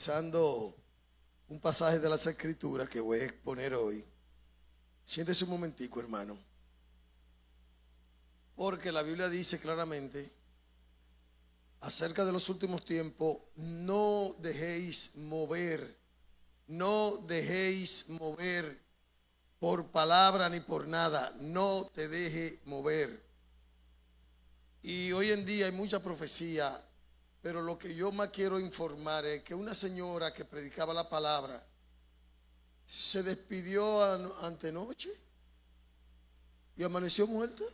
analizando un pasaje de las Escrituras que voy a exponer hoy. Siéntese un momentico, hermano. Porque la Biblia dice claramente acerca de los últimos tiempos: no dejéis mover por palabra ni por nada, no te deje mover. Y hoy en día hay mucha profecía, pero lo que yo más quiero informar es que una señora que predicaba la palabra se despidió antenoche y amaneció muerta.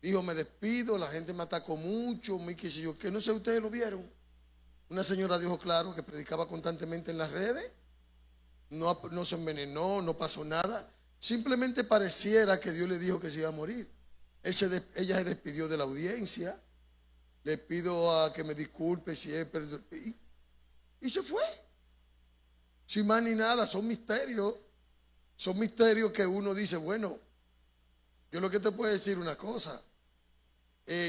Dijo: me despido, la gente me atacó mucho, qué sé yo, que no sé, ustedes lo vieron. Una señora dijo claro que predicaba constantemente en las redes, no se envenenó, no pasó nada, simplemente pareciera que Dios le dijo que se iba a morir. Ella se despidió de la audiencia, le pido a que me disculpe si es, y se fue, sin más ni nada. Son misterios que uno dice, bueno, yo lo que te puedo decir una cosa.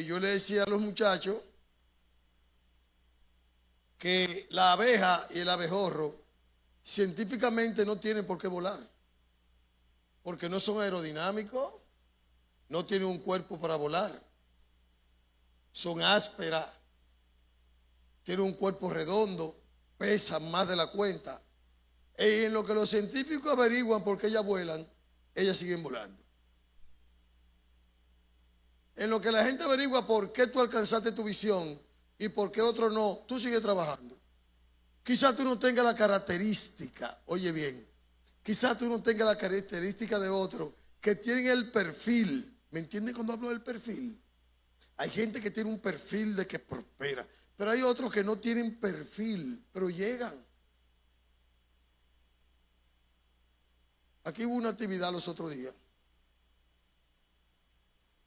Yo le decía a los muchachos que la abeja y el abejorro científicamente no tienen por qué volar, porque no son aerodinámicos, no tienen un cuerpo para volar, son ásperas, tienen un cuerpo redondo, pesan más de la cuenta. Y en lo que los científicos averiguan por qué ellas vuelan, ellas siguen volando. En lo que la gente averigua por qué tú alcanzaste tu visión y por qué otro no, tú sigues trabajando. Quizás tú no tengas la característica, oye bien, quizás tú no tengas la característica de otro que tienen el perfil. ¿Me entienden cuando hablo del perfil? Hay gente que tiene un perfil de que prospera, pero hay otros que no tienen perfil, pero llegan. Aquí hubo una actividad los otros días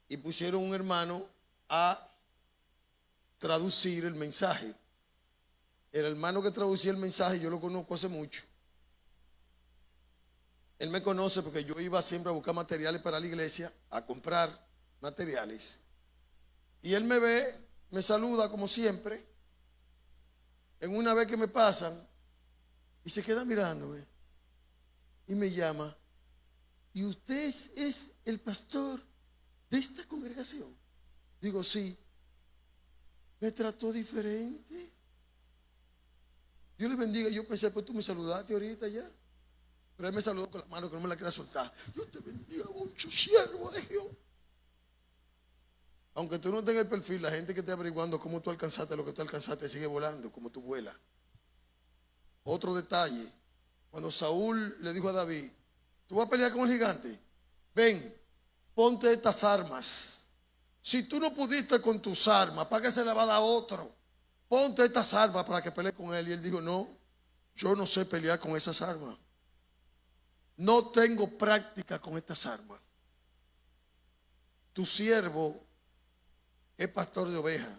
y pusieron un hermano a traducir el mensaje. El hermano que traducía el mensaje yo lo conozco hace mucho. Él me conoce porque yo iba siempre a buscar materiales para la iglesia, a comprar materiales. Y él me ve, me saluda como siempre. En una vez que me pasan y se queda mirándome y me llama: ¿y usted es el pastor de esta congregación? Digo, sí. Me trató diferente. Dios le bendiga. Yo pensé, pues tú me saludaste ahorita ya. Pero él me saludó con la mano que no me la quería soltar. Dios te bendiga mucho, siervo de Dios. Aunque tú no tengas el perfil, la gente que esté averiguando cómo tú alcanzaste lo que tú alcanzaste sigue volando como tú vuelas. Otro detalle: cuando Saúl le dijo a David: ¿tú vas a pelear con el gigante? Ven, ponte estas armas. Si tú no pudiste con tus armas, ¿para qué se le va a dar a otro? Ponte estas armas para que pelee con él. Y él dijo: no, yo no sé pelear con esas armas. No tengo práctica con estas armas. Tu siervo es pastor de ovejas.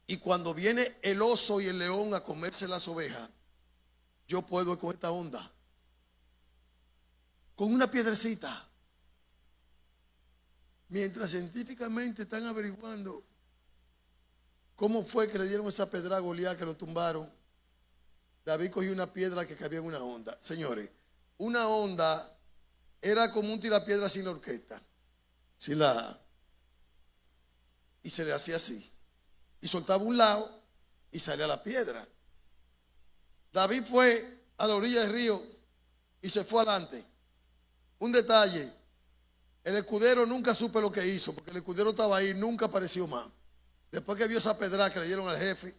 Y cuando viene el oso y el león a comerse las ovejas, yo puedo con esta onda, con una piedrecita. Mientras científicamente están averiguando cómo fue que le dieron esa pedra a Goliat, que lo tumbaron, David cogió una piedra que cabía en una onda. Señores, una onda era como un tirapiedra sin la orquesta, sin la, y se le hacía así, y soltaba un lado y salía la piedra. David fue a la orilla del río y se fue adelante. Un detalle: el escudero nunca supe lo que hizo, porque el escudero estaba ahí, nunca apareció más. Después que vio esa pedra que le dieron al jefe,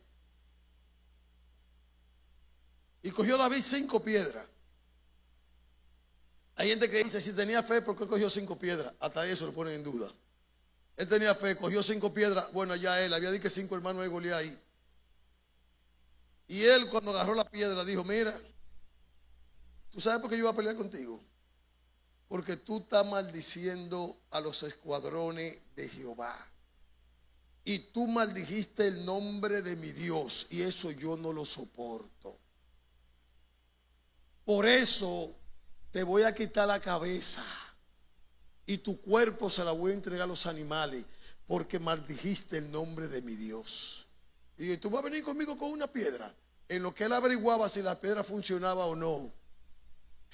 y cogió David 5 piedras. Hay gente que dice: si tenía fe, ¿por qué cogió 5 piedras? Hasta eso lo ponen en duda. Él tenía fe, cogió 5 piedras. Bueno, ya él había dicho que 5 hermanos de Goliat ahí. Y él, cuando agarró la piedra, dijo: mira, ¿tú sabes por qué yo iba a pelear contigo? Porque tú estás maldiciendo a los escuadrones de Jehová. Y tú maldijiste el nombre de mi Dios, y eso yo no lo soporto. Por eso te voy a quitar la cabeza y tu cuerpo se la voy a entregar a los animales, porque maldijiste el nombre de mi Dios. Y dije, tú vas a venir conmigo con una piedra. En lo que él averiguaba si la piedra funcionaba o no,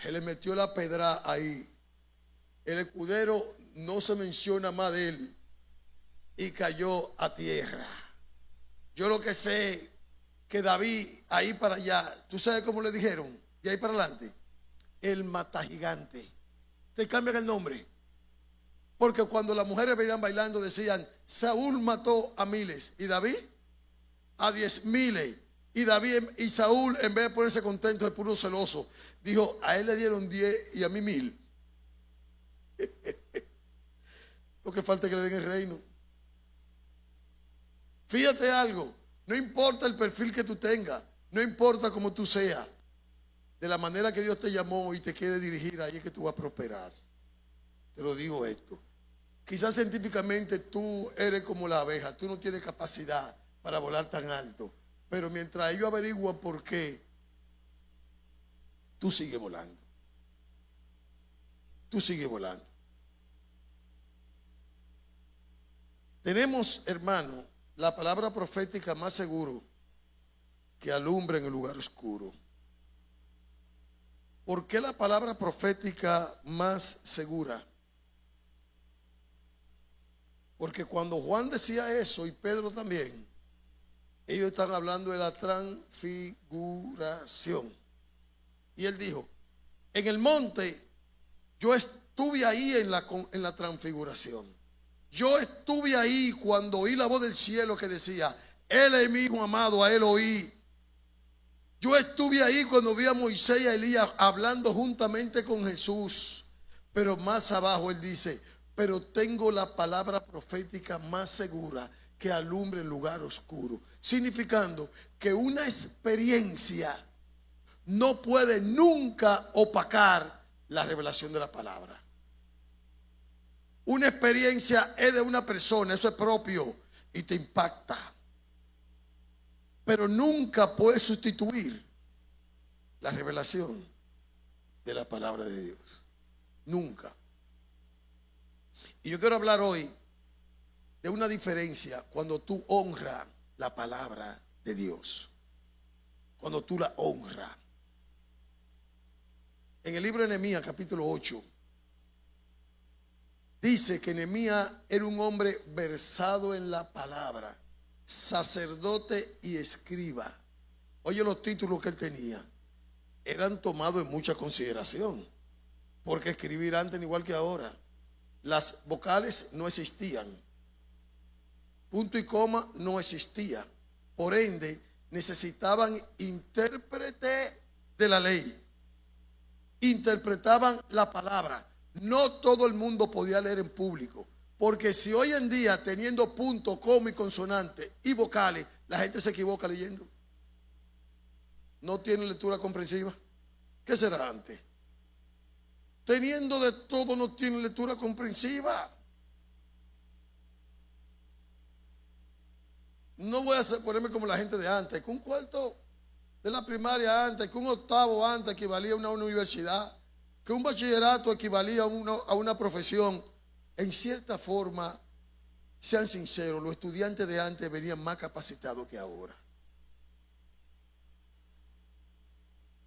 él le metió la pedra ahí. El escudero no se menciona más de él y cayó a tierra. Yo lo que sé que David ahí para allá, ¿tú sabes cómo le dijeron? De ahí para adelante, el mata gigante. Te cambian el nombre. Porque cuando las mujeres venían bailando decían, Saúl mató a miles y David a 10,000. Y David y Saúl, en vez de ponerse contento, de puro celoso, dijo, a él le dieron 10 y a mí 1,000. Lo que falta es que le den el reino. Fíjate algo, no importa el perfil que tú tengas, no importa cómo tú seas, de la manera que Dios te llamó y te quiere dirigir, ahí es que tú vas a prosperar. Te lo digo esto. Quizás científicamente tú eres como la abeja, tú no tienes capacidad para volar tan alto, pero mientras ellos averiguan por qué, tú sigues volando. Tú sigues volando. Tenemos, hermano, la palabra profética más seguro que alumbra en el lugar oscuro. ¿Por qué la palabra profética más segura? Porque cuando Juan decía eso y Pedro también, ellos están hablando de la transfiguración. Y él dijo, en el monte yo estuve ahí en la transfiguración. Yo estuve ahí cuando oí la voz del cielo que decía, Él es mi hijo amado, a Él oí. Yo estuve ahí cuando vi a Moisés y a Elías hablando juntamente con Jesús. Pero más abajo él dice, pero tengo la palabra profética más segura que alumbre el lugar oscuro. Significando que una experiencia no puede nunca opacar la revelación de la palabra. Una experiencia es de una persona, eso es propio y te impacta. Pero nunca puede sustituir la revelación de la palabra de Dios. Nunca. Y yo quiero hablar hoy de una diferencia cuando tú honras la palabra de Dios. Cuando tú la honras. En el libro de Nehemías, capítulo 8, dice que Nehemías era un hombre versado en la palabra, sacerdote y escriba. Oye los títulos que él tenía. Eran tomados en mucha consideración. Porque escribir antes, igual que ahora, las vocales no existían. Punto y coma no existía. Por ende, necesitaban intérprete de la ley. Interpretaban la palabra. No todo el mundo podía leer en público. Porque si hoy en día, teniendo punto, coma y consonante y vocales, la gente se equivoca leyendo, no tiene lectura comprensiva. ¿Qué será antes? Teniendo de todo, no tiene lectura comprensiva. No voy a ponerme como la gente de antes, que un cuarto de la primaria antes, que un octavo antes equivalía a una universidad, que un bachillerato equivalía a una profesión. En cierta forma, sean sinceros, los estudiantes de antes venían más capacitados que ahora.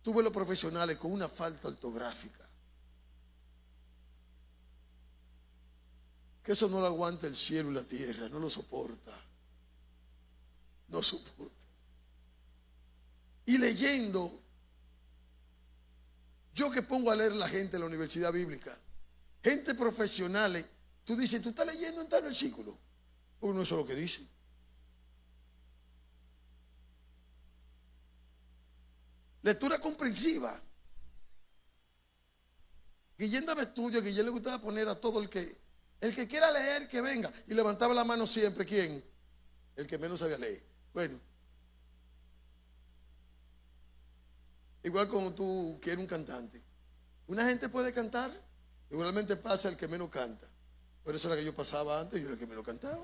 Tuve los profesionales con una falta ortográfica, que eso no lo aguanta el cielo y la tierra, no lo soporta. No soporta. Y leyendo, yo que pongo a leer la gente en la universidad bíblica, gente profesionales, tú dices, tú estás leyendo en tal versículo, porque no es eso lo que dice. Lectura comprensiva. Guillén daba estudio, a Guillén le gustaba poner a todo el que quiera leer, que venga. Y levantaba la mano siempre, ¿quién? El que menos sabía leer. Bueno, igual como tú quieres un cantante. Una gente puede cantar, igualmente pasa el que menos canta. Por eso era que yo pasaba antes, yo era el que menos cantaba.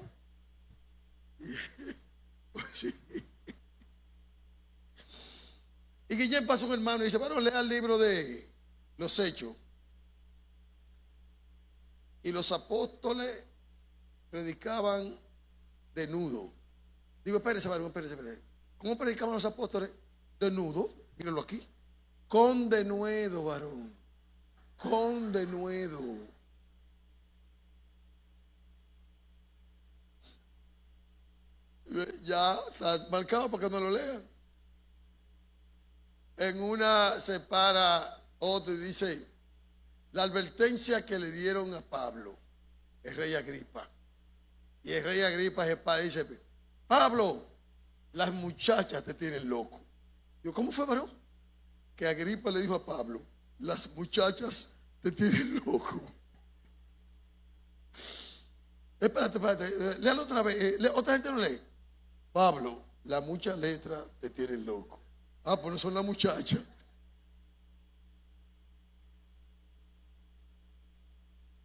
Y Guillén pasó un hermano y dice, bueno, lea el libro de los Hechos. Y los apóstoles predicaban desnudo. Digo, espérese, varón, espérese. ¿Cómo predicaban los apóstoles? Desnudo, mírenlo aquí. Con denuedo, varón. Con denuedo. Ya está marcado para que no lo lean. En una se para otro y dice, la advertencia que le dieron a Pablo, el rey Agripa. Y el rey Agripa se para y dice, Pablo, las muchachas te tienen loco. Yo, ¿cómo fue, varón? Que Agripa le dijo a Pablo, las muchachas te tienen loco. Espérate, léalo otra vez. Otra gente lo lee. Pablo, las muchas letras te tienen loco. Ah, pues no son las muchachas.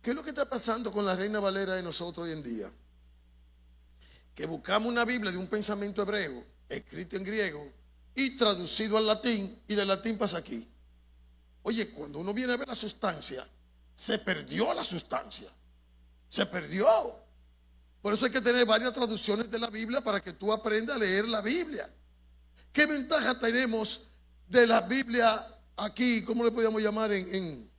¿Qué es lo que está pasando con la Reina Valera de nosotros hoy en día? Que buscamos una Biblia de un pensamiento hebreo, escrito en griego y traducido al latín, y del latín pasa aquí. Oye, cuando uno viene a ver la sustancia, se perdió la sustancia. Se perdió. Por eso hay que tener varias traducciones de la Biblia para que tú aprendas a leer la Biblia. ¿Qué ventaja tenemos de la Biblia aquí? ¿Cómo le podríamos llamar en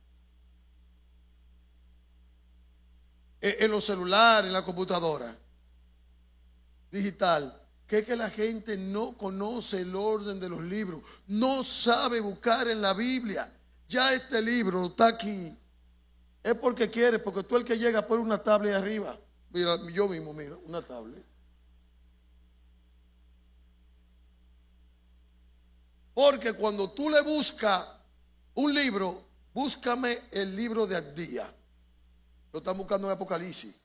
los celulares, en la computadora digital? Que es que la gente no conoce el orden de los libros, no sabe buscar en la Biblia. Ya este libro está aquí, es porque quiere, porque tú el que llega pone una tablet ahí arriba. Mira, yo mismo, mira, una tablet. Porque cuando tú le buscas un libro, búscame el libro de Abdías. Lo están buscando en Apocalipsis.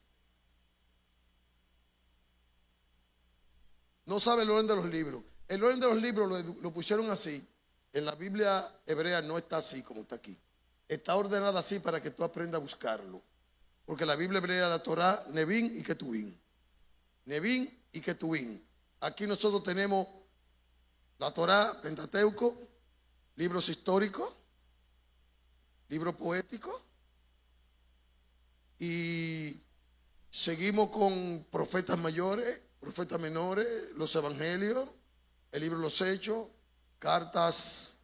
No sabe el orden de los libros. El orden de los libros lo pusieron así. En la Biblia hebrea no está así como está aquí. Está ordenada así para que tú aprendas a buscarlo. Porque la Biblia hebrea, la Torá, Nevín y Ketuvim. Nevín y Ketuvim. Aquí nosotros tenemos la Torá, Pentateuco, libros históricos, libros poéticos, y seguimos con profetas mayores, profetas menores, los evangelios, el libro de los Hechos, cartas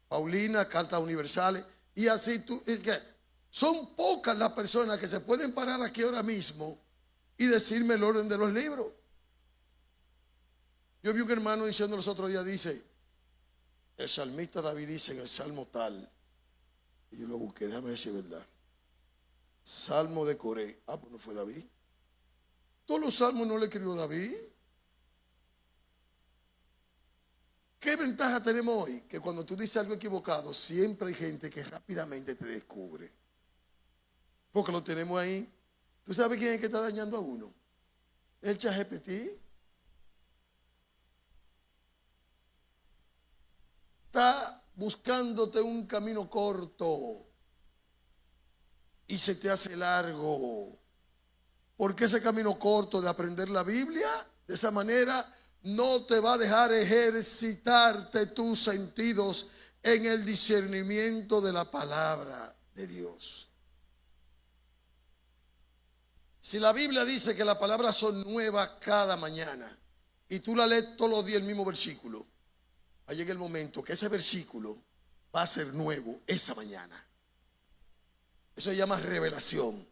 paulinas, cartas universales, y así tú, es que son pocas las personas que se pueden parar aquí ahora mismo y decirme el orden de los libros. Yo vi un hermano diciendo los otros días, dice, el salmista David dice en el salmo tal, y yo lo busqué, déjame ver si es verdad. Salmo de Coré. Ah, pues no fue David. Todos los salmos no le escribió David. ¿Qué ventaja tenemos hoy? Que cuando tú dices algo equivocado, siempre hay gente que rápidamente te descubre. Porque lo tenemos ahí. ¿Tú sabes quién es que está dañando a uno? El ChatGPT. Está buscándote un camino corto y se te hace largo. Porque ese camino corto de aprender la Biblia, de esa manera, no te va a dejar ejercitarte tus sentidos en el discernimiento de la palabra de Dios. Si la Biblia dice que las palabras son nuevas cada mañana y tú la lees todos los días el mismo versículo, va a llegar el momento que ese versículo va a ser nuevo esa mañana. Eso se llama revelación.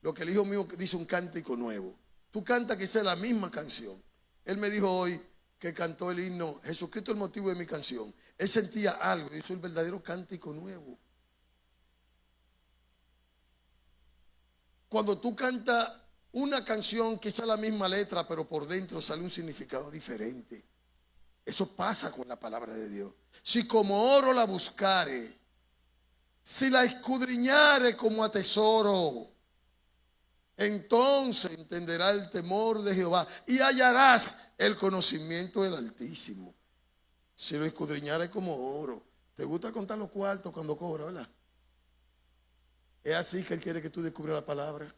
Lo que el hijo mío dice, un cántico nuevo. Tú cantas que sea la misma canción. Él me dijo hoy que cantó el himno Jesucristo el motivo de mi canción. Él sentía algo y hizo el verdadero cántico nuevo. Cuando tú cantas una canción, quizá la misma letra, pero por dentro sale un significado diferente. Eso pasa con la palabra de Dios. Si como oro la buscare, si la escudriñare como a tesoro, entonces entenderá el temor de Jehová y hallarás el conocimiento del Altísimo. Si lo escudriñare como oro. ¿Te gusta contar los cuartos cuando cobra, verdad? Es así que Él quiere que tú descubras la palabra.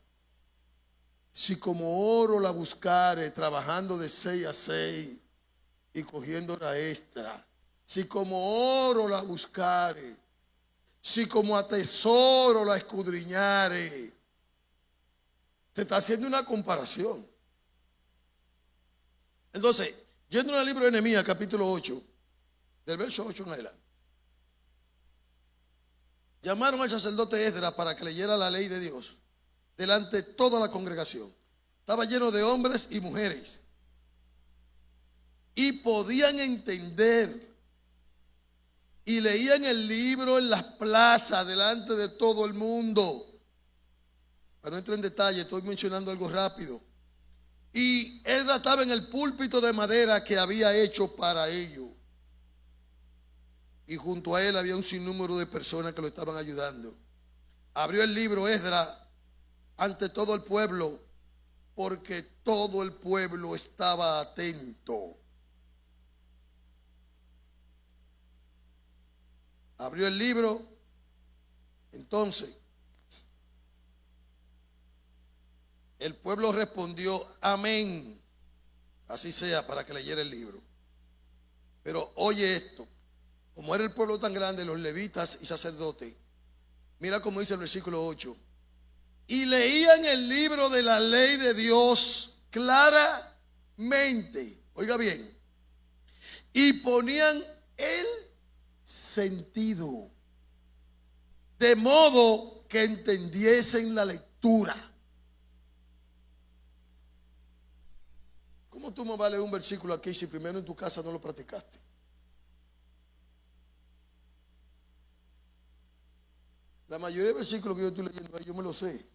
Si como oro la buscare, trabajando de 6 a 6 y cogiendo hora extra. Si como oro la buscare, si como a tesoro la escudriñare. Te está haciendo una comparación. Entonces, yendo al libro de Nehemías, capítulo 8, del verso 8 en adelante. Llamaron al sacerdote Esdras para que leyera la ley de Dios delante de toda la congregación. Estaba lleno de hombres y mujeres. Y podían entender. Y leían el libro en las plazas delante de todo el mundo. Para no entrar en detalle, estoy mencionando algo rápido. Y Esdras estaba en el púlpito de madera que había hecho para ello. Y junto a él había un sinnúmero de personas que lo estaban ayudando. Abrió el libro Esdras ante todo el pueblo, porque todo el pueblo estaba atento. Abrió el libro, entonces el pueblo respondió, amén, así sea, para que leyera el libro. Pero oye esto, como era el pueblo tan grande, los levitas y sacerdotes, mira cómo dice el versículo 8, y leían el libro de la ley de Dios claramente, oiga bien, y ponían el sentido, de modo que entendiesen la lectura. ¿Cómo tú me vas a leer un versículo aquí si primero en tu casa no lo practicaste? La mayoría de versículos que yo estoy leyendo ahí, yo me lo sé.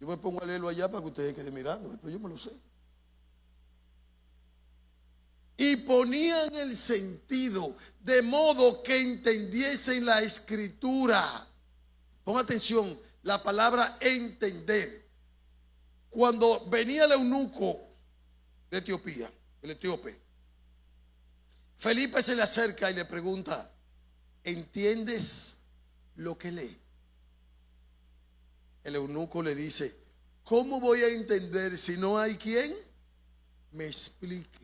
Yo me pongo a leerlo allá para que ustedes queden mirando, pero yo me lo sé. Y ponían el sentido de modo que entendiesen la escritura. Ponga atención, la palabra entender. Cuando venía el eunuco de Etiopía, el etíope, Felipe se le acerca y le pregunta, ¿entiendes lo que lee? El eunuco le dice, ¿cómo voy a entender si no hay quien me explique?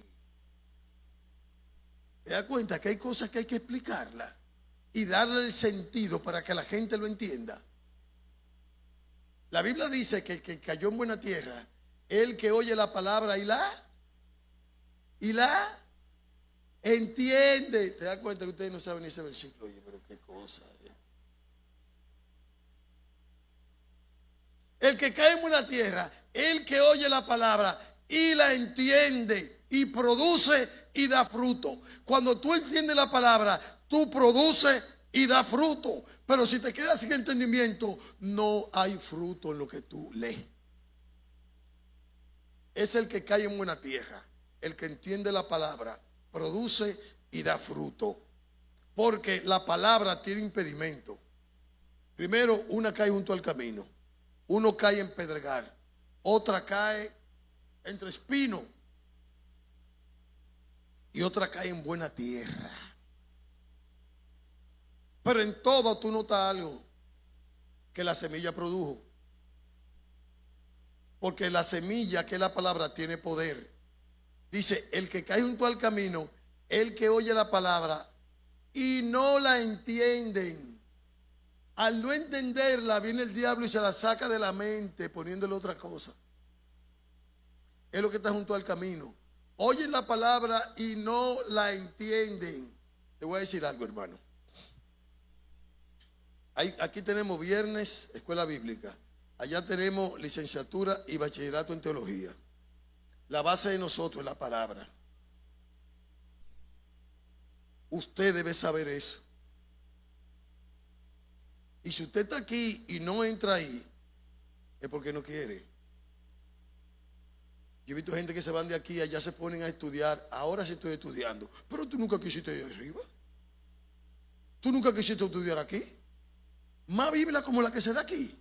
¿Te das cuenta que hay cosas que hay que explicarlas y darle el sentido para que la gente lo entienda? La Biblia dice que el que cayó en buena tierra, el que oye la palabra y la entiende. ¿Te das cuenta que ustedes no saben ese versículo? Oye, pero qué cosa. El que cae en buena tierra, el que oye la palabra y la entiende y produce y da fruto. Cuando tú entiendes la palabra, tú produces y da fruto. Pero si te quedas sin entendimiento, no hay fruto en lo que tú lees. Es el que cae en buena tierra, el que entiende la palabra, produce y da fruto. Porque la palabra tiene impedimento. Primero, una cae junto al camino, uno cae en pedregal, otra cae entre espinos y otra cae en buena tierra. Pero en todo tú notas algo que la semilla produjo. Porque la semilla, que es la palabra, tiene poder. Dice, el que cae junto al camino, el que oye la palabra y no la entienden. Al no entenderla, viene el diablo y se la saca de la mente poniéndole otra cosa. Es lo que está junto al camino. Oyen la palabra y no la entienden. Te voy a decir algo, hermano. Aquí tenemos viernes, escuela bíblica. Allá tenemos licenciatura y bachillerato en teología. La base de nosotros es la palabra. Usted debe saber eso. Y si usted está aquí y no entra ahí, es porque no quiere. Yo he visto gente que se van de aquí y allá se ponen a estudiar. Ahora sí estoy estudiando. Pero tú nunca quisiste ir arriba. Tú nunca quisiste estudiar aquí. Más Biblia como la que se da aquí.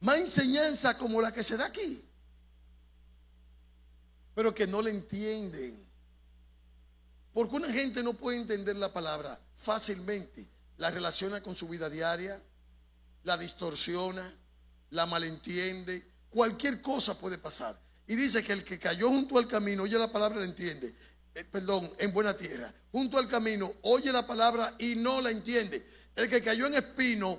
Más enseñanza como la que se da aquí. Pero que no le entienden. Porque una gente no puede entender la palabra fácilmente. La relaciona con su vida diaria, la distorsiona, la malentiende. Cualquier cosa puede pasar. Y dice que el que cayó junto al camino, oye la palabra, la entiende. En buena tierra. Junto al camino, oye la palabra y no la entiende. El que cayó en espino,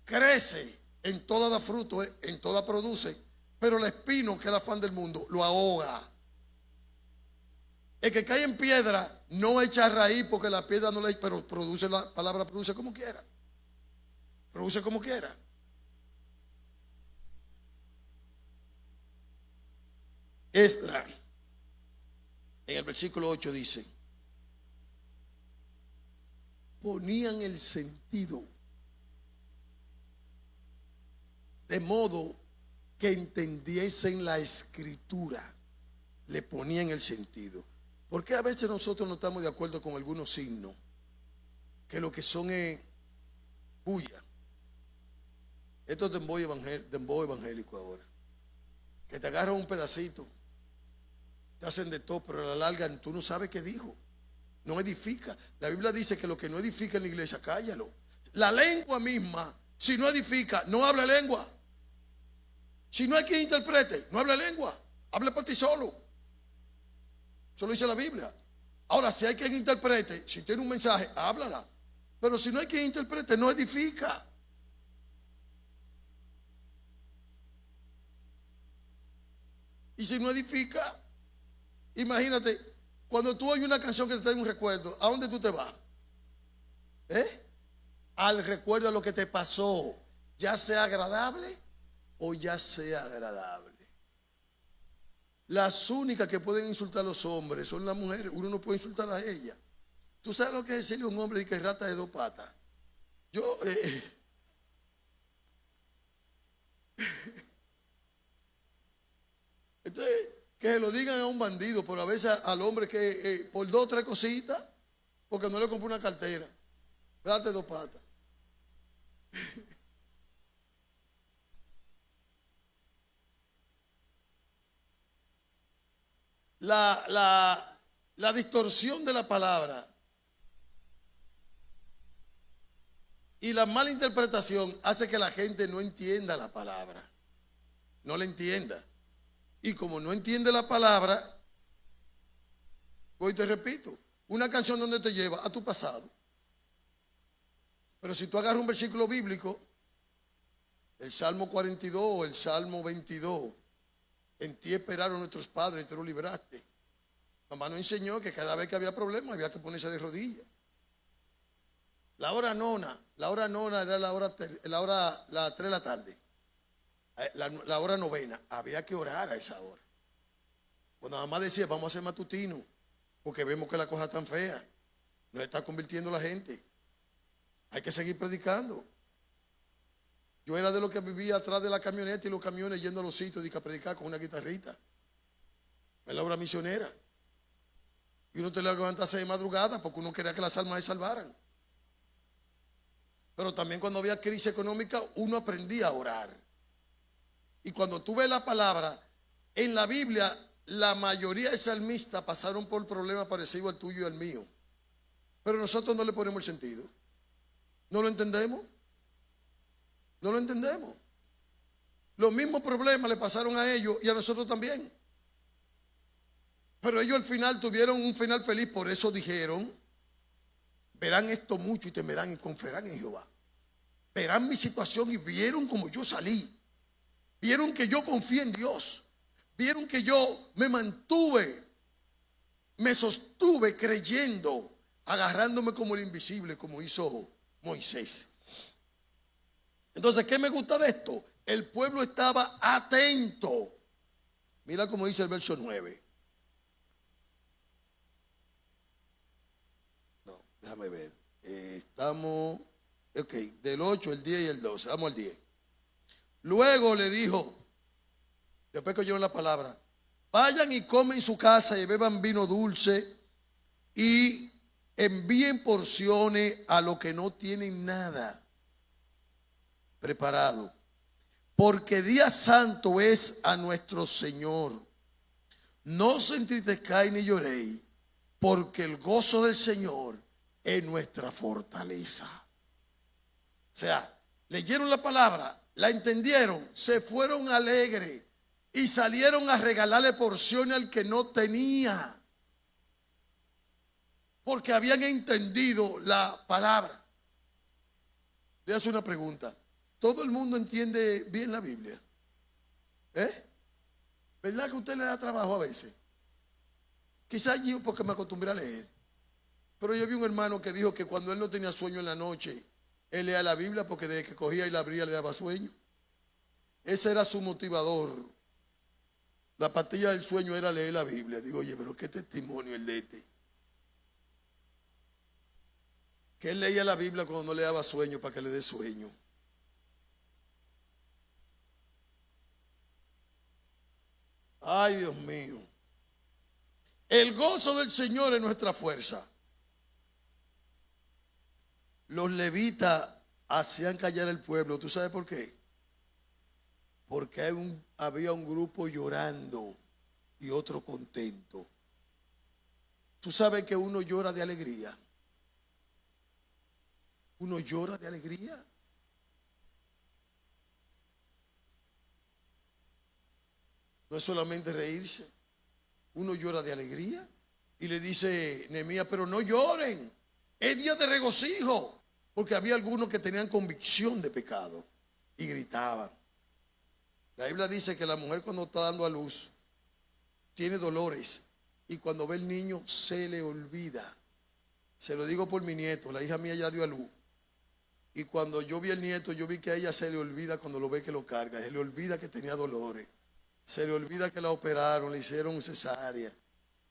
crece, en toda da fruto, en toda produce, pero el espino, que es el afán del mundo, lo ahoga. El que cae en piedra no echa raíz porque la piedra no le... Pero produce, la palabra produce como quiera. Produce como quiera. Esdras, en el versículo 8 dice: ponían el sentido de modo que entendiesen la escritura. Le ponían el sentido. Porque a veces nosotros no estamos de acuerdo con algunos signos, que lo que son es puya. Esto es dembow evangélico ahora, que te agarran un pedacito, te hacen de todo, pero a la larga tú no sabes qué dijo. No edifica. La Biblia dice que lo que no edifica en la iglesia, cállalo. La lengua misma, si no edifica, no habla lengua. Si no hay quien interprete, no habla lengua. Habla por ti solo. Eso lo dice la Biblia. Ahora, si hay quien interprete, si tiene un mensaje, háblala. Pero si no hay quien interprete, no edifica. Y si no edifica, imagínate, cuando tú oyes una canción que te trae un recuerdo, ¿a dónde tú te vas? Al recuerdo de lo que te pasó, ya sea agradable o ya sea agradable. Las únicas que pueden insultar a los hombres son las mujeres. Uno no puede insultar a ellas. ¿Tú sabes lo que es decirle a un hombre que es rata de 2 patas? Entonces, que se lo digan a un bandido, pero a veces al hombre que por 2 o 3 cositas, porque no le compró una cartera. Rata de 2 patas. La distorsión de la palabra y la mala interpretación hace que la gente no entienda la palabra, no la entienda. Y como no entiende la palabra, voy y te repito, una canción donde te lleva a tu pasado. Pero si tú agarras un versículo bíblico, el Salmo 42 o el Salmo 22, en ti esperaron nuestros padres y te lo libraste. Mamá nos enseñó que cada vez que había problemas había que ponerse de rodillas. La hora nona era las 3 de la tarde. La hora novena, había que orar a esa hora. Cuando mamá decía, vamos a hacer matutino, porque vemos que la cosa es tan fea, nos está convirtiendo la gente. Hay que seguir predicando. Yo era de los que vivía atrás de la camioneta y los camiones yendo a los sitios y a predicar con una guitarrita. Es la obra misionera. Y uno te levantase de madrugada porque uno quería que las almas se salvaran. Pero también cuando había crisis económica, uno aprendía a orar. Y cuando tú ves la palabra, en la Biblia, la mayoría de salmistas pasaron por problemas parecidos al tuyo y al mío. Pero nosotros no le ponemos el sentido. ¿No lo entendemos? No lo entendemos. Los mismos problemas le pasaron a ellos y a nosotros también. Pero ellos al final tuvieron un final feliz. Por eso dijeron: verán esto mucho y temerán y confiarán en Jehová. Verán mi situación y vieron como yo salí. Vieron que yo confié en Dios. Vieron que yo me mantuve, me sostuve creyendo, agarrándome como el invisible, como hizo Moisés. Entonces, ¿qué me gusta de esto? El pueblo estaba atento. Mira cómo dice el verso 9. No, déjame ver. Estamos, ok, del 8, el 10 y el 12. Vamos al 10. Luego le dijo, después que oyeron la palabra: vayan y comen en su casa y beban vino dulce y envíen porciones a los que no tienen nada preparado, porque día santo es a nuestro Señor. No os entristezcáis ni lloréis, porque el gozo del Señor es nuestra fortaleza. O sea, leyeron la palabra, la entendieron, se fueron alegres y salieron a regalarle porciones al que no tenía, porque habían entendido la palabra. Voy a hacer una pregunta: ¿todo el mundo entiende bien la Biblia? ¿Verdad que a usted le da trabajo a veces? Quizás yo porque me acostumbré a leer. Pero yo vi un hermano que dijo que cuando él no tenía sueño en la noche, él leía la Biblia porque desde que cogía y la abría le daba sueño. Ese era su motivador. La pastilla del sueño era leer la Biblia. Digo, oye, pero qué testimonio el de este. Que él leía la Biblia cuando no le daba sueño para que le dé sueño. Ay, Dios mío. El gozo del Señor es nuestra fuerza. Los levitas hacían callar el pueblo. ¿Tú sabes por qué? Porque había un grupo llorando y otro contento. Tú sabes que uno llora de alegría. Uno llora de alegría. No es solamente reírse. Uno llora de alegría. Y le dice Nehemías, pero no lloren. Es día de regocijo. Porque había algunos que tenían convicción de pecado y gritaban. La Biblia dice que la mujer cuando está dando a luz tiene dolores y cuando ve el niño se le olvida. Se lo digo por mi nieto, la hija mía ya dio a luz. Y cuando yo vi el nieto, yo vi que a ella se le olvida cuando lo ve que lo carga. Se le olvida que tenía dolores. Se le olvida que la operaron, le hicieron cesárea.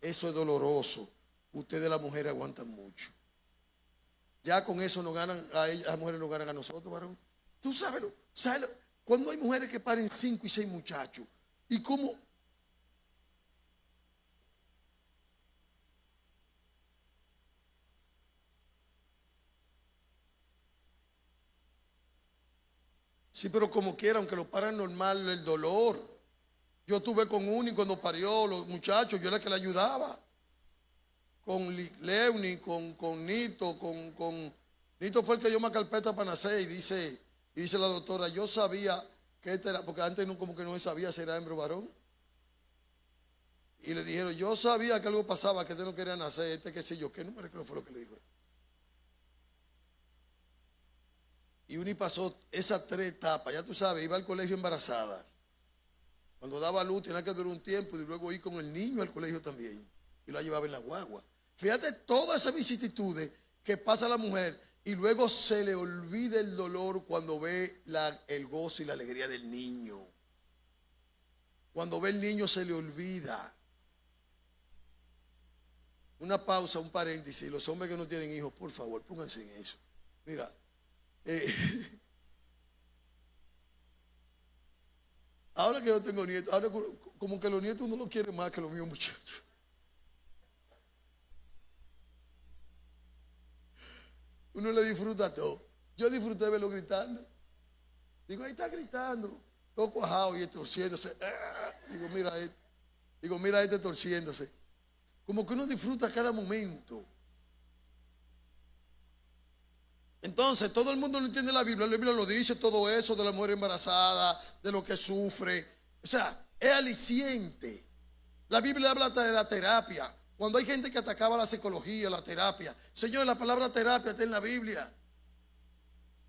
Eso es doloroso. Ustedes las mujeres aguantan mucho. Ya con eso nos ganan, a ellas, las mujeres nos ganan a nosotros, varón. Tú sabes, cuando hay mujeres que paren 5 y 6 muchachos, y cómo. Sí, pero como quiera, aunque lo paran normal, el dolor. Yo estuve con uno y cuando parió los muchachos, yo era el que le ayudaba. Con Leuni, con Nito, con Nito fue el que dio más carpeta para nacer y dice la doctora, yo sabía que este era, porque antes no, como que no sabía si era hembra o varón. Y le dijeron, yo sabía que algo pasaba, que este no quería nacer, este qué sé yo, qué número fue lo que le dijo. Y Uni pasó esas 3 etapas, ya tú sabes, iba al colegio embarazada. Cuando daba luz tenía que durar un tiempo y luego ir con el niño al colegio también. Y la llevaba en la guagua. Fíjate todas esas vicisitudes que pasa la mujer y luego se le olvida el dolor cuando ve el gozo y la alegría del niño. Cuando ve el niño se le olvida. Una pausa, un paréntesis. Los hombres que no tienen hijos, por favor, pónganse en eso. Mira, ahora que yo tengo nietos, ahora como que los nietos uno los quiere más que los míos muchachos. Uno le disfruta todo. Yo disfruté verlo gritando. Digo, ahí está gritando, todo cuajado y torciéndose. Digo, mira este torciéndose. Como que uno disfruta cada momento. Entonces, todo el mundo no entiende la Biblia lo dice, todo eso de la mujer embarazada, de lo que sufre. O sea, es aliciente. La Biblia habla hasta de la terapia. Cuando hay gente que atacaba la psicología, la terapia. Señor, la palabra terapia está en la Biblia.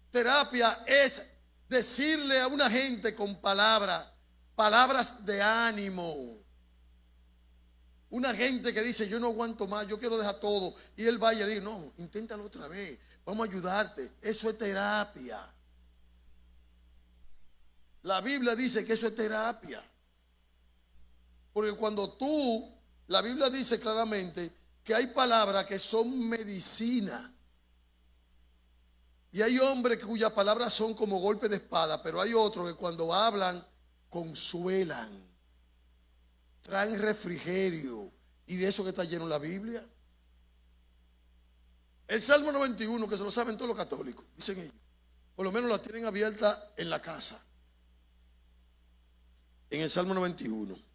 Terapia es decirle a una gente con palabras de ánimo. Una gente que dice, yo no aguanto más, yo quiero dejar todo. Y él va y le dice, no, inténtalo otra vez, vamos a ayudarte. Eso es terapia. La Biblia dice que eso es terapia. Porque cuando la Biblia dice claramente que hay palabras que son medicina. Y hay hombres cuyas palabras son como golpes de espada, pero hay otros que cuando hablan, consuelan, traen refrigerio. Y de eso que está lleno la Biblia. El Salmo 91, que se lo saben todos los católicos, dicen ellos. Por lo menos la tienen abierta en la casa. En el Salmo 91.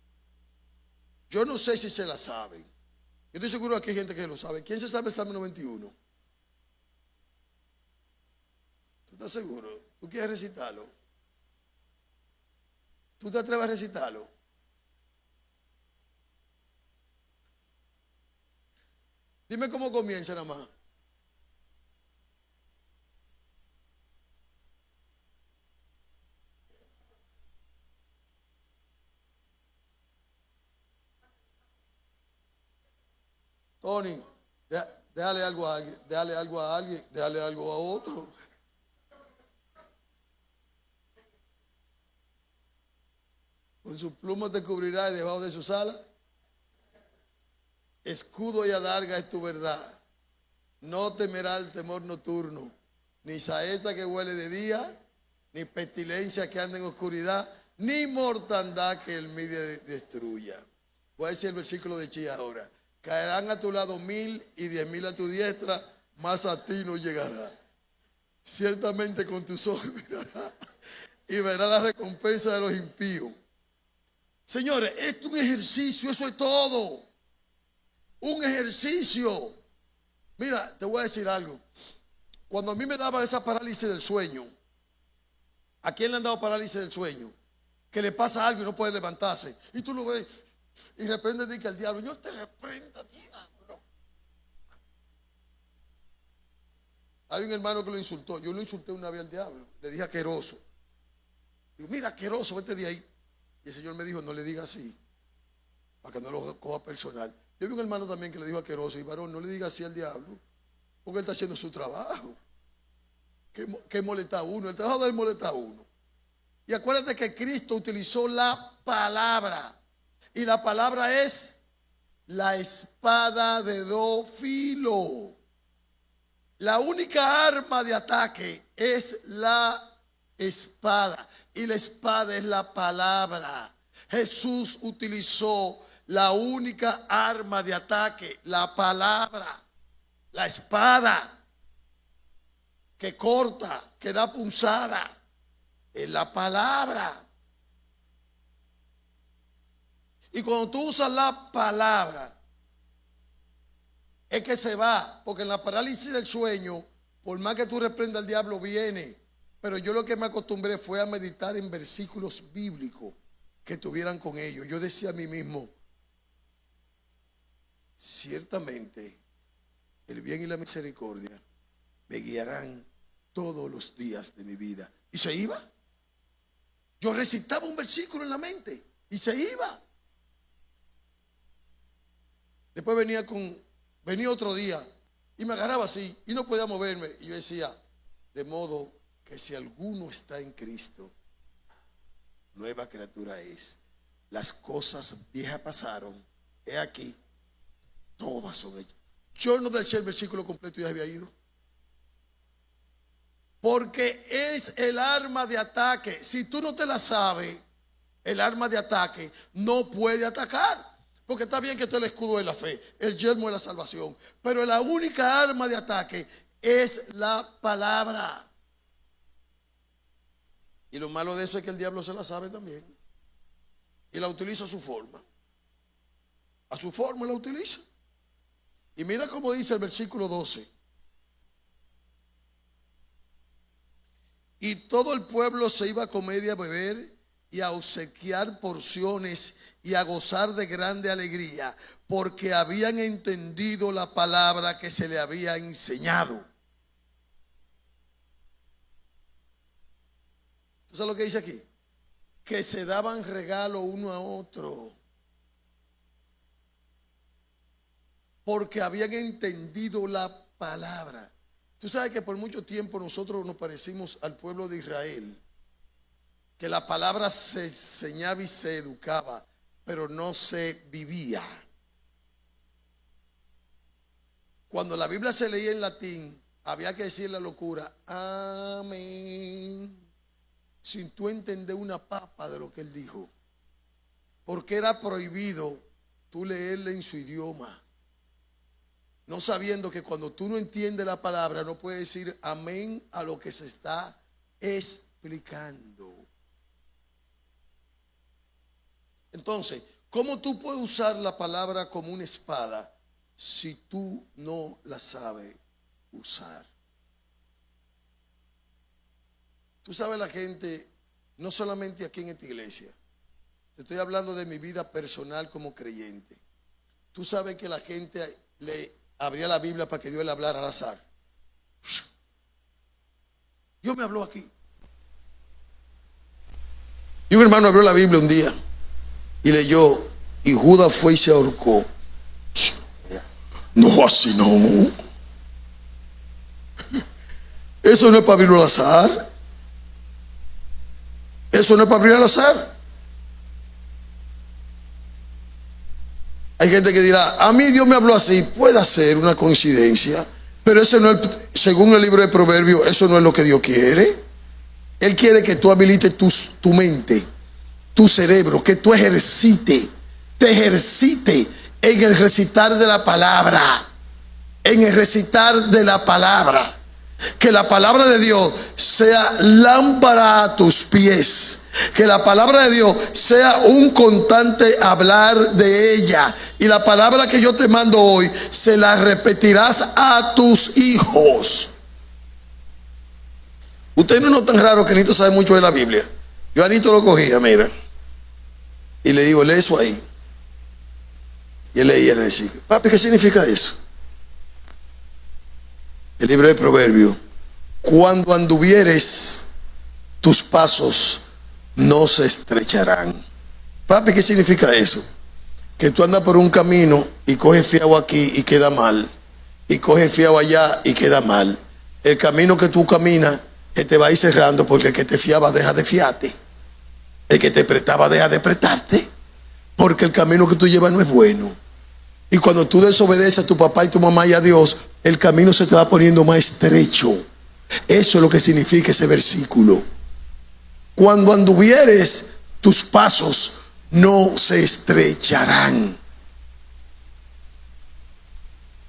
Yo no sé si se la saben. Yo estoy seguro que hay gente que lo sabe. ¿Quién se sabe el Salmo 91? ¿Tú estás seguro? ¿Tú quieres recitarlo? ¿Tú te atreves a recitarlo? Dime cómo comienza nada más. Tony, déjale algo a alguien, déjale algo a alguien, déjale algo a otro. Con sus plumas te cubrirá y debajo de sus alas. Escudo y adarga es tu verdad. No temerá el temor nocturno, ni saeta que huele de día, ni pestilencia que anda en oscuridad, ni mortandad que el medio destruya. Voy a decir el versículo de Chi ahora. Caerán a tu lado 1000 y 10,000 a tu diestra, mas a ti no llegará. Ciertamente con tus ojos mirarás y verás la recompensa de los impíos. Señores, esto es un ejercicio, eso es todo. Un ejercicio. Mira, te voy a decir algo. Cuando a mí me daba esa parálisis del sueño, ¿a quién le han dado parálisis del sueño? Que le pasa algo y no puede levantarse. Y tú lo ves y reprende que al diablo. Yo te reprenda, diablo. Hay un hermano que lo insultó. Yo lo insulté una vez al diablo. Le dije asqueroso. Digo, mira, asqueroso, vete de ahí. Y el Señor me dijo, no le diga así, para que no lo coja personal. Yo vi un hermano también que le dijo asqueroso, y varón, no le diga así al diablo, porque él está haciendo su trabajo. Que molesta a uno, el trabajo de él molesta a uno. Y acuérdate que Cristo utilizó la palabra, y la palabra es la espada de dos filos. La única arma de ataque es la espada. Y la espada es la palabra. Jesús utilizó la única arma de ataque, la palabra, la espada que corta, que da punzada, es la palabra. Y cuando tú usas la palabra, es que se va, porque en la parálisis del sueño, por más que tú reprendas al diablo, viene. Pero yo lo que me acostumbré fue a meditar en versículos bíblicos que tuvieran con ellos. Yo decía a mí mismo, ciertamente el bien y la misericordia me guiarán todos los días de mi vida. Y se iba. Yo recitaba un versículo en la mente y se iba. Después venía otro día y me agarraba así y no podía moverme. Y yo decía, de modo que si alguno está en Cristo, nueva criatura es. Las cosas viejas pasaron, he aquí, todas son hechas. Yo no decía el versículo completo, ya había ido. Porque es el arma de ataque. Si tú no te la sabes, el arma de ataque no puede atacar. Porque está bien que esté el escudo de la fe, el yelmo de la salvación, pero la única arma de ataque es la palabra. Y lo malo de eso es que el diablo se la sabe también. Y la utiliza a su forma. A su forma la utiliza. Y mira cómo dice el versículo 12. Y todo el pueblo se iba a comer y a beber y a obsequiar porciones y a gozar de grande alegría, porque habían entendido la palabra que se le había enseñado. ¿Tú sabes lo que dice aquí? Que se daban regalo uno a otro, porque habían entendido la palabra. Tú sabes que por mucho tiempo nosotros nos parecimos al pueblo de Israel, que la palabra se enseñaba y se educaba, pero no se vivía. Cuando la Biblia se leía en latín, había que decir la locura, amén, sin tú entender una papa de lo que él dijo, porque era prohibido tú leerle en su idioma, no sabiendo que cuando tú no entiendes la palabra no puedes decir amén a lo que se está explicando. Entonces, ¿cómo tú puedes usar la palabra como una espada si tú no la sabes usar? Tú sabes, la gente, no solamente aquí en esta iglesia, te estoy hablando de mi vida personal como creyente. Tú sabes que la gente le abría la Biblia para que Dios le hablara al azar. Dios me habló aquí. Y un hermano abrió la Biblia un día y leyó, y Judas fue y se ahorcó. No, así no. Eso no es para abrirlo al azar. Eso no es para abrir al azar. Hay gente que dirá, a mí Dios me habló así. Puede ser una coincidencia, pero eso no es, según el libro de Proverbios, eso no es lo que Dios quiere. Él quiere que tú habilites tu mente, tu cerebro, que tú te ejercite en el recitar de la palabra, en el recitar de la palabra. Que la palabra de Dios sea lámpara a tus pies. Que la palabra de Dios sea un constante hablar de ella. Y la palabra que yo te mando hoy, se la repetirás a tus hijos. Ustedes no notan raro que Anito sabe mucho de la Biblia. Yo a Anito lo cogía, mira, y le digo, lee eso ahí. Y él leía y le decía, papi, ¿qué significa eso? El libro de Proverbios: cuando anduvieres, tus pasos no se estrecharán. Papi, ¿qué significa eso? Que tú andas por un camino y coges fiado aquí y queda mal, y coges fiado allá y queda mal. El camino que tú caminas te va a ir cerrando, porque el que te fiaba deja de fiarte, el que te prestaba deja de prestarte, porque el camino que tú llevas no es bueno. Y cuando tú desobedeces a tu papá y tu mamá y a Dios, el camino se te va poniendo más estrecho. Eso es lo que significa ese versículo. Cuando anduvieres, tus pasos no se estrecharán.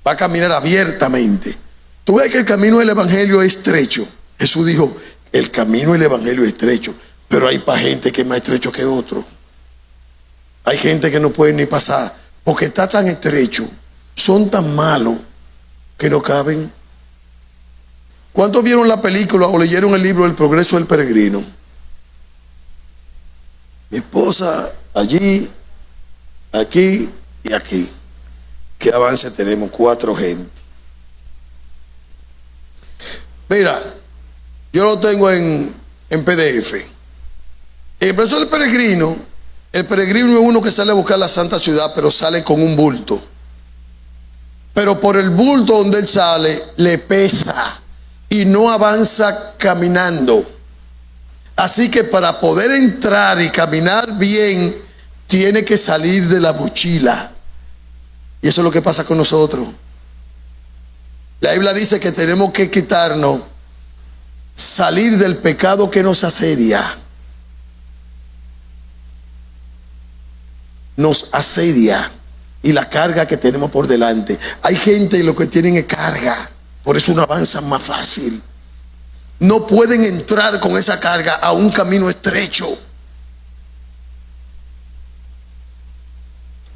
Va a caminar abiertamente. Tú ves que el camino del evangelio es estrecho. Jesús dijo, el camino del evangelio es estrecho, pero hay para gente que es más estrecho que otro. Hay gente que no puede ni pasar, porque está tan estrecho, son tan malos que no caben. ¿Cuántos vieron la película o leyeron el libro El progreso del peregrino? Mi esposa allí, aquí y aquí. ¿Qué avance tenemos? 4 gente. Mira, yo lo tengo en PDF. El progreso del peregrino, el peregrino es uno que sale a buscar la santa ciudad, pero sale con un bulto. Pero por el bulto donde él sale, le pesa y no avanza caminando. Así que para poder entrar y caminar bien, tiene que salir de la mochila. Y eso es lo que pasa con nosotros. La Biblia dice que tenemos que quitarnos, salir del pecado que nos asedia. Nos asedia. Y la carga que tenemos por delante. Hay gente lo que tienen es carga, por eso no avanzan más fácil. No pueden entrar con esa carga a un camino estrecho,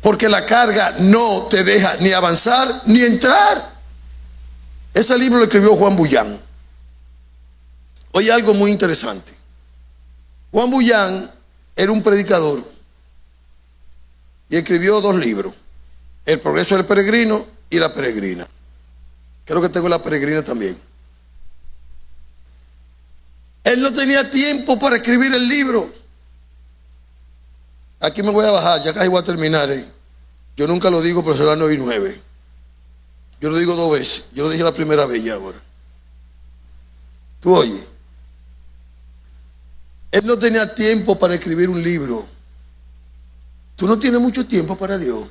porque la carga no te deja ni avanzar ni entrar. Ese libro lo escribió Juan Buyán. Oye, algo muy interesante. Juan Buyán era un predicador y escribió 2 libros: El progreso del peregrino y La peregrina. Creo que tengo La peregrina también. Él no tenía tiempo para escribir el libro. Aquí me voy a bajar, ya casi voy a terminar. Yo nunca lo digo, pero será 9 y 9. Yo lo digo 2 veces. Yo lo dije la primera vez ya ahora. Tú oye. Él no tenía tiempo para escribir un libro. Tú no tienes mucho tiempo para Dios.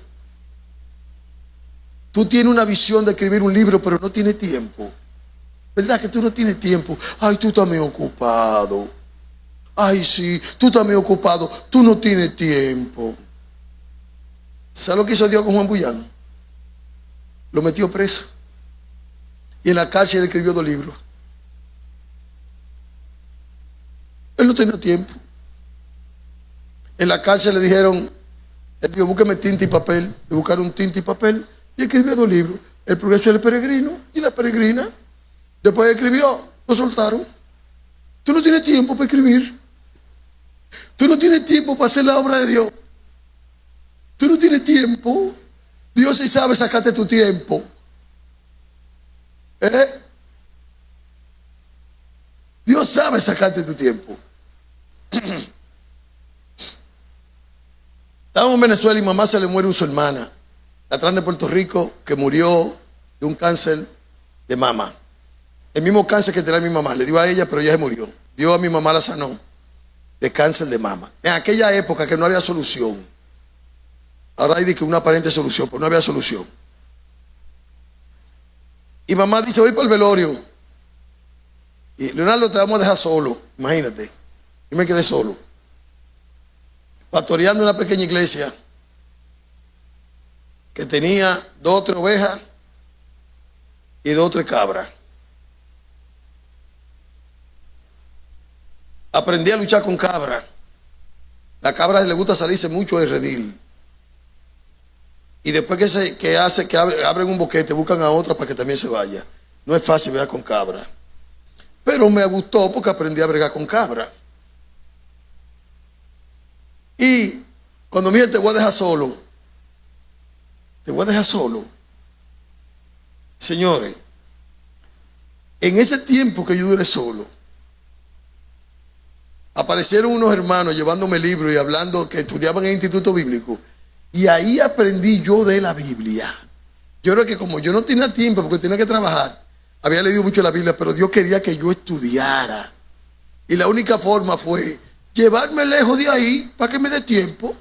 Tú tienes una visión de escribir un libro, pero no tienes tiempo. ¿Verdad que tú no tienes tiempo? Ay, tú estás muy ocupado. Ay, sí, tú estás muy ocupado. Tú no tienes tiempo. ¿Sabes lo que hizo Dios con Juan Buyán? Lo metió preso. Y en la cárcel escribió 2 libros. Él no tenía tiempo. En la cárcel le dijeron, él dijo, búsqueme tinta y papel. Le buscaron tinta y papel y escribió 2 libros: El progreso del peregrino y La peregrina. Después escribió, lo soltaron. Tú no tienes tiempo para escribir. Tú no tienes tiempo para hacer la obra de Dios. Tú no tienes tiempo. Dios sí sabe sacarte tu tiempo. Dios sabe sacarte tu tiempo. Estábamos en Venezuela y mamá se le muere su hermana. Catrán de Puerto Rico, que murió de un cáncer de mama. El mismo cáncer que tenía mi mamá, le dio a ella, pero ella se murió. Dio a mi mamá, la sanó de cáncer de mama. En aquella época que no había solución. Ahora hay que una aparente solución, pero no había solución. Y mamá dice, voy para el velorio. Y Leonardo, te vamos a dejar solo. Imagínate. Yo me quedé solo. Pastoreando una pequeña iglesia que tenía 2 o 3 ovejas y 2 o 3 cabras. Aprendí a luchar con cabras. La cabra le gusta salirse mucho del redil. Y después que abren un boquete, buscan a otra para que también se vaya. No es fácil bregar con cabra. Pero me gustó porque aprendí a bregar con cabra. Y cuando me dije, te voy a dejar solo. Te voy a dejar solo. Señores, en ese tiempo que yo duré solo, aparecieron unos hermanos llevándome libros y hablando que estudiaban en el Instituto Bíblico. Y ahí aprendí yo de la Biblia. Yo creo que como yo no tenía tiempo porque tenía que trabajar, había leído mucho la Biblia, pero Dios quería que yo estudiara. Y la única forma fue llevarme lejos de ahí para que me dé tiempo.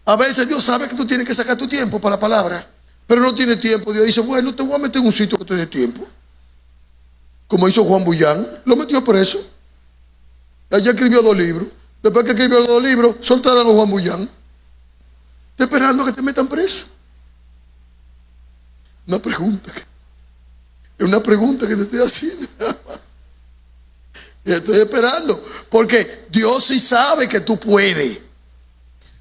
A veces Dios sabe que tú tienes que sacar tu tiempo para la palabra, pero no tiene tiempo. Dios dice, bueno, te voy a meter en un sitio que te dé tiempo. Como hizo Juan Bullán, lo metió preso. Allá escribió 2 libros. Después que escribió los 2 libros, soltaron a Juan Bullán. Estoy esperando que te metan preso. Una pregunta. Es una pregunta que te estoy haciendo. Y estoy esperando. Porque Dios sí sabe que tú puedes.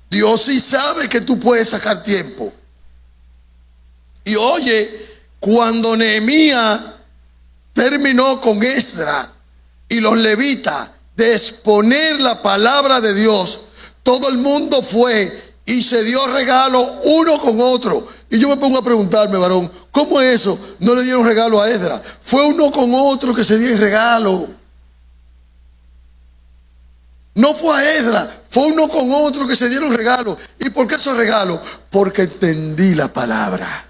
Dios sí sabe que tú puedes sacar tiempo. Y oye, cuando Nehemías terminó con Esdras y los levitas de exponer la palabra de Dios, todo el mundo fue y se dio regalo uno con otro. Y yo me pongo a preguntarme, varón, ¿cómo es eso? No le dieron regalo a Esdras. Fue uno con otro que se dio el regalo. No fue a Esdras, fue uno con otro que se dieron regalo. ¿Y por qué esos regalos? Porque entendí la palabra.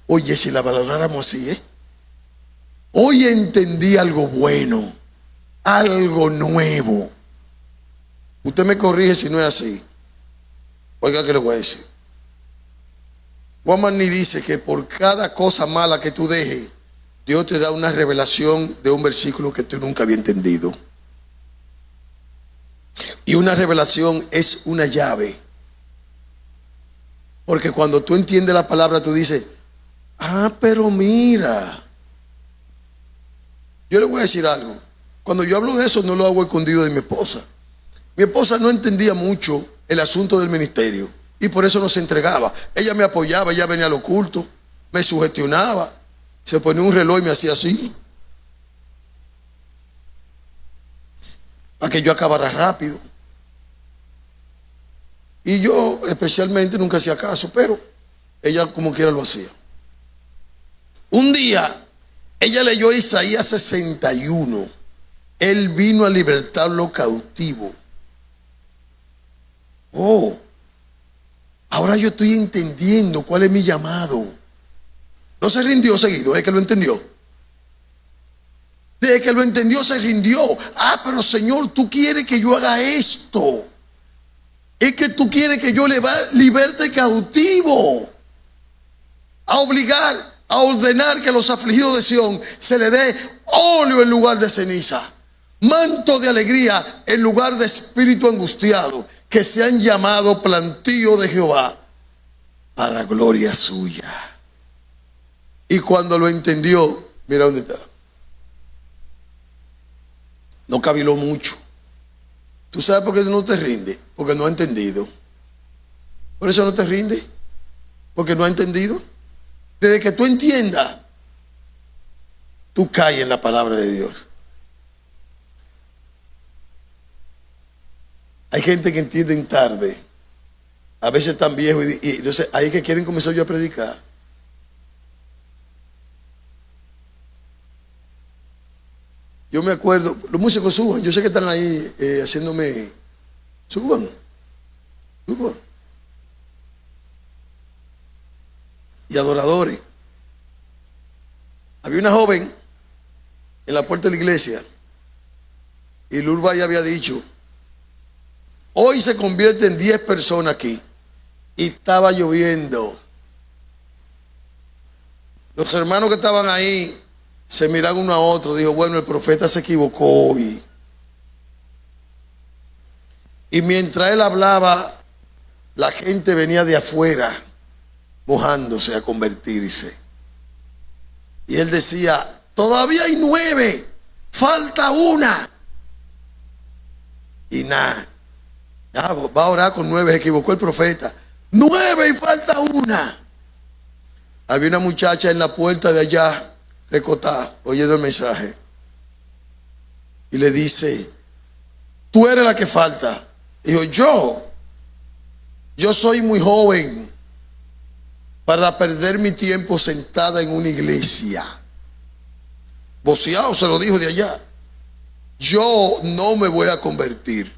Oye, si la valoráramos así, hoy entendí algo bueno, algo nuevo. Usted me corrige si no es así. Oiga, ¿qué le voy a decir? Juan Magni dice que por cada cosa mala que tú dejes, Dios te da una revelación de un versículo que tú nunca habías entendido. Y una revelación es una llave. Porque cuando tú entiendes la palabra, tú dices, pero mira. Yo le voy a decir algo. Cuando yo hablo de eso, no lo hago escondido de mi esposa. Mi esposa no entendía mucho el asunto del ministerio y por eso no se entregaba. Ella me apoyaba, ella venía al oculto, me sugestionaba, se ponía un reloj y me hacía así para que yo acabara rápido. Y yo especialmente nunca hacía caso, pero ella como quiera lo hacía. Un día ella leyó Isaías 61. Él vino a libertarlo cautivo. Ahora yo estoy entendiendo cuál es mi llamado. No se rindió seguido, es que lo entendió. Desde que lo entendió se rindió. Pero Señor, tú quieres que yo haga esto. Es que tú quieres que yo liberte cautivo. A obligar, a ordenar que a los afligidos de Sión se le dé óleo en lugar de ceniza, manto de alegría en lugar de espíritu angustiado, que se han llamado plantío de Jehová para gloria suya. Y cuando lo entendió, mira dónde está. No caviló mucho. ¿Tú sabes por qué no te rinde? Porque no ha entendido. Por eso no te rinde. Porque no ha entendido. Desde que tú entiendas, tú caes en la palabra de Dios. Hay gente que entienden tarde. A veces tan viejos y entonces ahí es que quieren comenzar yo a predicar. Yo me acuerdo, los músicos suban, yo sé que están ahí haciéndome, suban. y adoradores. Había una joven en la puerta de la iglesia y Lurba ya había dicho: hoy se convierte en 10 personas aquí. Y estaba lloviendo. Los hermanos que estaban ahí se miraron uno a otro. Dijo: bueno, el profeta se equivocó hoy. Y mientras él hablaba, la gente venía de afuera mojándose a convertirse. Y él decía: todavía hay 9, falta una. Y nada, va a orar con 9, se equivocó el profeta. 9 y falta una. Había una muchacha en la puerta de allá, recotada, oyendo el mensaje. Y le dice: tú eres la que falta. Dijo: yo soy muy joven para perder mi tiempo sentada en una iglesia. Voceado se lo dijo de allá. Yo no me voy a convertir.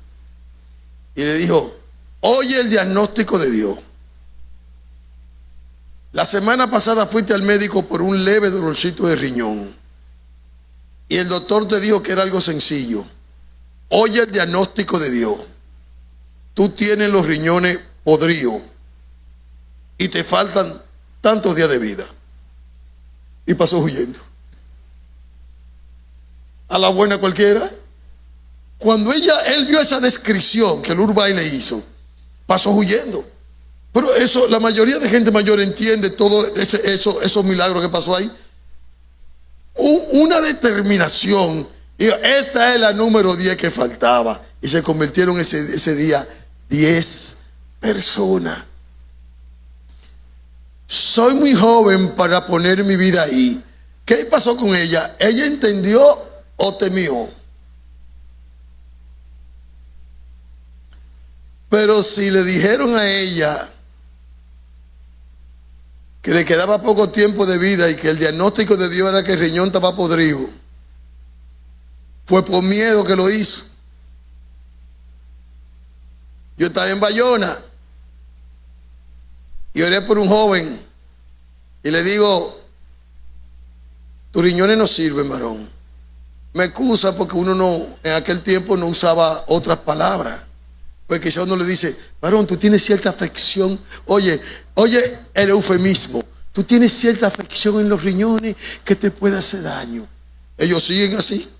Y le dijo: oye el diagnóstico de Dios. La semana pasada fuiste al médico por un leve dolorcito de riñón y el doctor te dijo que era algo sencillo. Oye el diagnóstico de Dios. Tú tienes los riñones podridos y te faltan tantos días de vida. Y pasó huyendo. A la buena cualquiera. Cuando él vio esa descripción que Lurbay le hizo, pasó huyendo. Pero eso, la mayoría de gente mayor entiende todo esos milagros que pasó ahí. Una determinación. Y esta es la número 10 que faltaba. Y se convirtieron ese día 10 personas. Soy muy joven para poner mi vida ahí. ¿Qué pasó con ella? ¿Ella entendió o temió? Pero si le dijeron a ella que le quedaba poco tiempo de vida y que el diagnóstico de Dios era que el riñón estaba podrido, fue por miedo que lo hizo. Yo estaba en Bayona y oré por un joven y le digo: tus riñones no sirven, varón. Me excusa porque uno no, en aquel tiempo no usaba otras palabras. Pues quizá uno le dice: varón, tú tienes cierta afección. Oye el eufemismo. Tú tienes cierta afección en los riñones que te puede hacer daño. Ellos siguen así.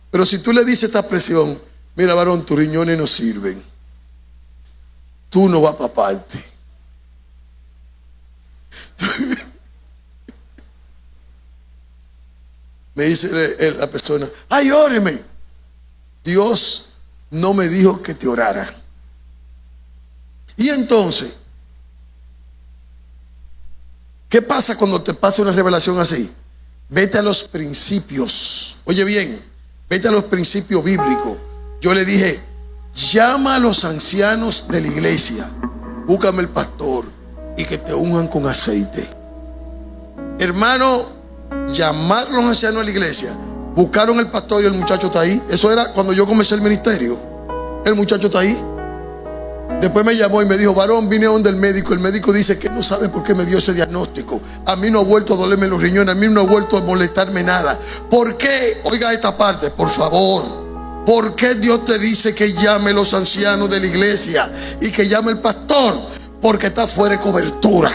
Pero si tú le dices esta expresión: mira, varón, tus riñones no sirven, tú no vas para parte. Me dice la persona: ay, óreme. Dios no me dijo que te orara. Y entonces, ¿qué pasa cuando te pasa una revelación así? Vete a los principios. Oye bien, vete a los principios bíblicos. Yo le dije: llama a los ancianos de la iglesia, búscame el pastor y que te unjan con aceite. Hermano, llamar a los ancianos de la iglesia. Buscaron el pastor y el muchacho está ahí. Eso era cuando yo comencé el ministerio. El muchacho está ahí. Después me llamó y me dijo: varón, vine a donde el médico. El médico dice que no sabe por qué me dio ese diagnóstico. A mí no ha vuelto a dolerme los riñones. A mí no ha vuelto a molestarme nada. ¿Por qué? Oiga esta parte, por favor. ¿Por qué Dios te dice que llame a los ancianos de la iglesia y que llame al pastor? Porque está fuera de cobertura.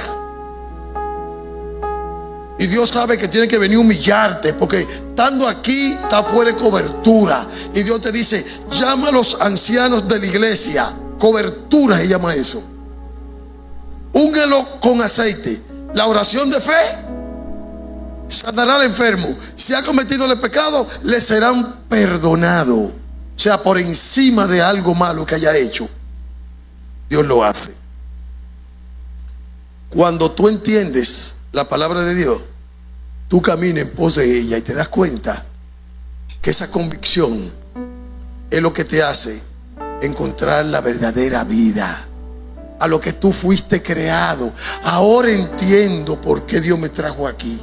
Y Dios sabe que tiene que venir a humillarte, porque estando aquí está fuera de cobertura. Y Dios te dice: llama a los ancianos de la iglesia. Cobertura se llama eso. Úngelo con aceite. La oración de fe sanará al enfermo. Si ha cometido el pecado, le serán perdonados. O sea, por encima de algo malo que haya hecho, Dios lo hace. Cuando tú entiendes la palabra de Dios, tú caminas en pos de ella y te das cuenta que esa convicción es lo que te hace encontrar la verdadera vida, a lo que tú fuiste creado. Ahora entiendo por qué Dios me trajo aquí,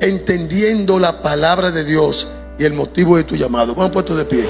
entendiendo la palabra de Dios y el motivo de tu llamado. Vamos puestos de pie.